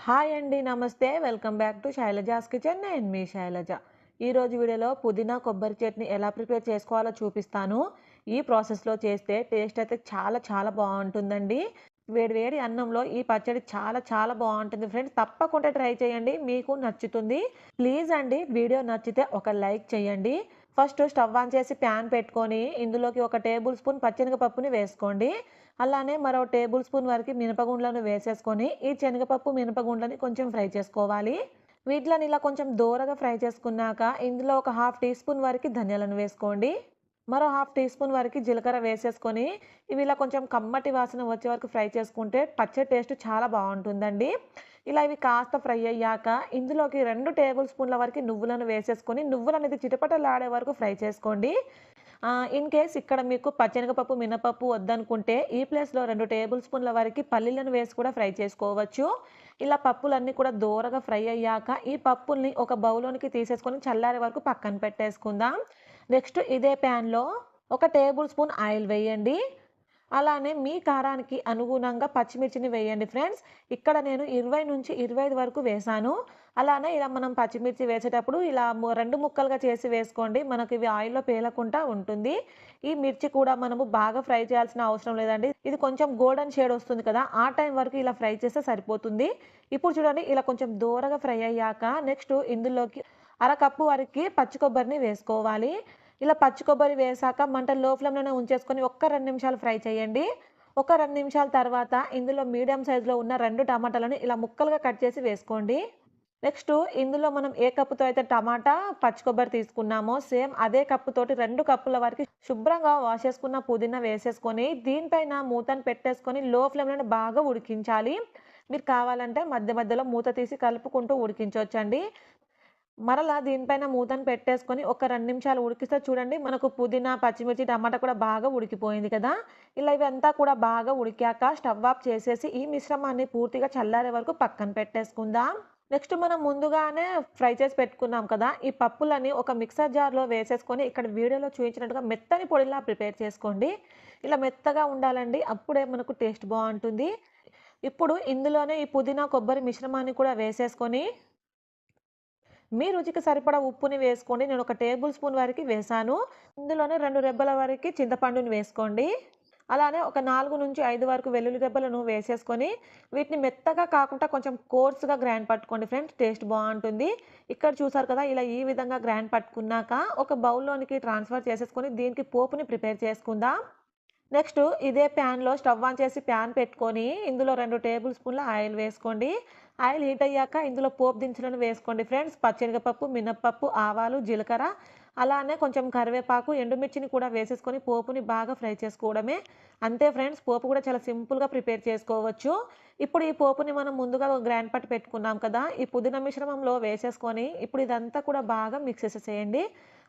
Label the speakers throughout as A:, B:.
A: Hi అండి. నమస్తే. Welcome back to Shailaja's kitchen. నేను మీ శైలజ. ఈరోజు వీడియోలో పుదీనా కొబ్బరి చట్నీ ఎలా ప్రిపేర్ చేసుకోవాలో చూపిస్తాను. ఈ ప్రాసెస్‌లో చేస్తే టేస్ట్ అయితే చాలా చాలా బావుంటుందండి. వేడి వేడి అన్నంలో ఈ పచ్చడి చాలా చాలా బావుంటుంది ఫ్రెండ్స్. తప్పకుండా ట్రై చేయండి. మీకు నచ్చుతుంది. ప్లీజ్ అండి వీడియో నచ్చితే ఒక లైక్ చేయండి. ఫస్ట్ స్టవ్ ఆన్ చేసి ప్యాన్ పెట్టుకొని ఇందులోకి ఒక టేబుల్ స్పూన్ పచ్చెనగపప్పుని వేసుకోండి. అలానే మరో టేబుల్ స్పూన్ వరకు మినపగుండ్లను వేసేసుకొని ఈ శనగపప్పు మినపగుండ్లని కొంచెం ఫ్రై చేసుకోవాలి. వీటిని ఇలా కొంచెం దోరగా ఫ్రై చేసుకున్నాక ఇందులో ఒక హాఫ్ టీ స్పూన్ వరకు ధనియాలను వేసుకోండి. మరో హాఫ్ టీ స్పూన్ వరకు జీలకర్ర వేసేసుకొని ఇవి ఇలా కొంచెం కమ్మటి వాసన వచ్చే వరకు ఫ్రై చేసుకుంటే పచ్చడి టేస్ట్ చాలా బాగుంటుందండి. ఇలా ఇవి కాస్త ఫ్రై అయ్యాక ఇందులోకి 2 టేబుల్ స్పూన్ల వరకు నువ్వులను వేసేసుకొని నువ్వులు అనేది చిటపటలాడే వరకు ఫ్రై చేసుకోండి. ఇన్ కేస్ ఇక్కడ మీకు పచ్చెనగపప్పు, మినపప్పు వద్దనుకుంటే ఈ ప్లేస్‌లో 2 టేబుల్ స్పూన్ల వరకు పల్లీలను వేసి కూడా ఫ్రై చేసుకోవచ్చు. ఇలా పప్పులన్నీ కూడా దోరగా ఫ్రై అయ్యాక ఈ పప్పుల్ని ఒక బౌల్‌లోనికి తీసేసుకొని చల్లారే వరకు పక్కన పెట్టేసుకుందాం. నెక్స్ట్ ఇదే ప్యాన్‌లో ఒక టేబుల్ స్పూన్ ఆయిల్ వేయండి. అలానే మీ కారానికి అనుగుణంగా పచ్చిమిర్చిని వేయండి ఫ్రెండ్స్. ఇక్కడ నేను 20-25 వరకు వేశాను. అలానే ఇలా మనం పచ్చిమిర్చి వేసేటప్పుడు ఇలా 2 ముక్కలుగా చేసి వేసుకోండి. మనకి ఇవి ఆయిల్‌లో పేలకుండా ఉంటుంది. ఈ మిర్చి కూడా మనము బాగా ఫ్రై చేయాల్సిన అవసరం లేదండి. ఇది కొంచెం గోల్డెన్ షేడ్ వస్తుంది కదా! ఆ టైం వరకు ఇలా ఫ్రై చేస్తే సరిపోతుంది. ఇప్పుడు చూడండి ఇలా కొంచెం దోరగా ఫ్రై అయ్యాక నెక్స్ట్ ఇందులోకి అరకప్పు వరకి పచ్చి కొబ్బరిని వేసుకోవాలి. ఇలా పచ్చి కొబ్బరి వేశాక మంట లో ఫ్లేమ్‌లోనే ఉంచేసుకొని ఒక్క 2 నిమిషాలు ఫ్రై చేయండి. ఒక 2 నిమిషాల తర్వాత ఇందులో మీడియం సైజులో ఉన్న 2 టమాటాలను ఇలా ముక్కలుగా కట్ చేసి వేసుకోండి. నెక్స్ట్ ఇందులో మనం ఏ కప్పుతో అయితే టమాటా, పచ్చి కొబ్బరి తీసుకున్నామో సేమ్ అదే కప్పుతోటి 2 కప్పుల వరకు శుభ్రంగా వాష్ చేసుకున్న పుదీనా వేసేసుకొని దీనిపైన మూతను పెట్టేసుకొని లో ఫ్లేమ్‌లోనే బాగా ఉడికించాలి. మీరు కావాలంటే మధ్య మధ్యలో మూత తీసి కలుపుకుంటూ ఉడికించొచ్చండి. మరలా దీనిపైన మూతను పెట్టేసుకొని ఒక 2 నిమిషాలు ఉడికిస్తే చూడండి మనకు పుదీనా, పచ్చిమిర్చి, టమాటా కూడా బాగా ఉడికిపోయింది కదా! ఇలా ఇవంతా కూడా బాగా ఉడికాక స్టవ్ ఆఫ్ చేసేసి ఈ మిశ్రమాన్ని పూర్తిగా చల్లారే వరకు పక్కన పెట్టేసుకుందాం. నెక్స్ట్ మనం ముందుగానే ఫ్రై చేసి పెట్టుకున్నాం కదా! ఈ పప్పులని ఒక మిక్సర్ జార్‌లో వేసేసుకొని ఇక్కడ వీడియోలో చూయించినట్టుగా మెత్తని పొడిలా ప్రిపేర్ చేసుకోండి. ఇలా మెత్తగా ఉండాలండి. అప్పుడే మనకు టేస్ట్ బావుంటుంది. ఇప్పుడు ఇందులోనే ఈ పుదీనా, కొబ్బరి మిశ్రమాన్ని కూడా వేసేసుకొని మీ రుచికి సరిపడా ఉప్పుని వేసుకోండి. నేను ఒక టేబుల్ స్పూన్ వరకు వేశాను. ఇందులోనే 2 రెబ్బల వరకి చింతపండుని వేసుకోండి. అలానే ఒక 4-5 వరకు వెల్లుల్లి రెబ్బలను వేసేసుకొని వీటిని మెత్తగా కాకుండా కొంచెం కోర్స్‌గా గ్రైండ్ పట్టుకోండి ఫ్రెండ్స్. టేస్ట్ బావుంటుంది. ఇక్కడ చూసారు కదా! ఇలా ఈ విధంగా గ్రైండ్ పట్టుకున్నాక ఒక బౌల్‌లోనికి ట్రాన్స్‌ఫర్ చేసేసుకొని దీనికి పోపుని ప్రిపేర్ చేసుకుందాం. నెక్స్ట్ ఇదే ప్యాన్‌లో స్టవ్ ఆన్ చేసి ప్యాన్ పెట్టుకొని ఇందులో 2 టేబుల్ స్పూన్ల ఆయిల్ వేసుకోండి. ఆయిల్ హీట్ అయ్యాక ఇందులో పోపు దినుసులను వేసుకోండి ఫ్రెండ్స్. పచ్చెనగపప్పు, మినపప్పు, ఆవాలు, జీలకర్ర అలానే కొంచెం కరివేపాకు, ఎండుమిర్చిని కూడా వేసేసుకొని పోపుని బాగా ఫ్రై చేసుకోవడమే. అంతే ఫ్రెండ్స్, పోపు కూడా చాలా సింపుల్‌గా ప్రిపేర్ చేసుకోవచ్చు. ఇప్పుడు ఈ పోపుని మనం ముందుగా గ్రైండ్ పట్టి పెట్టుకున్నాం కదా! ఈ పుదీనా మిశ్రమంలో వేసేసుకొని ఇప్పుడు ఇదంతా కూడా బాగా మిక్స్ చేసేసేయండి.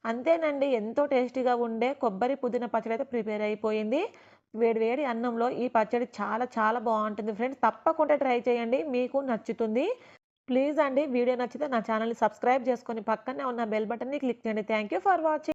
A: అంతేనండి, ఎంతో టేస్టీగా ఉండే కొబ్బరి పుదీనా పచ్చడి అయితే ప్రిపేర్ అయిపోయింది. వేడి వేడి అన్నంలో ఈ పచ్చడి చాలా చాలా బావుంటుంది ఫ్రెండ్స్. తప్పకుండా ట్రై చేయండి. మీకు నచ్చుతుంది. ప్లీజ్ అండి వీడియో నచ్చితే నా ఛానెల్‌ని సబ్స్క్రైబ్ చేసుకొని పక్కనే ఉన్న బెల్ బటన్‌ని క్లిక్ చేయండి. Thank you for watching.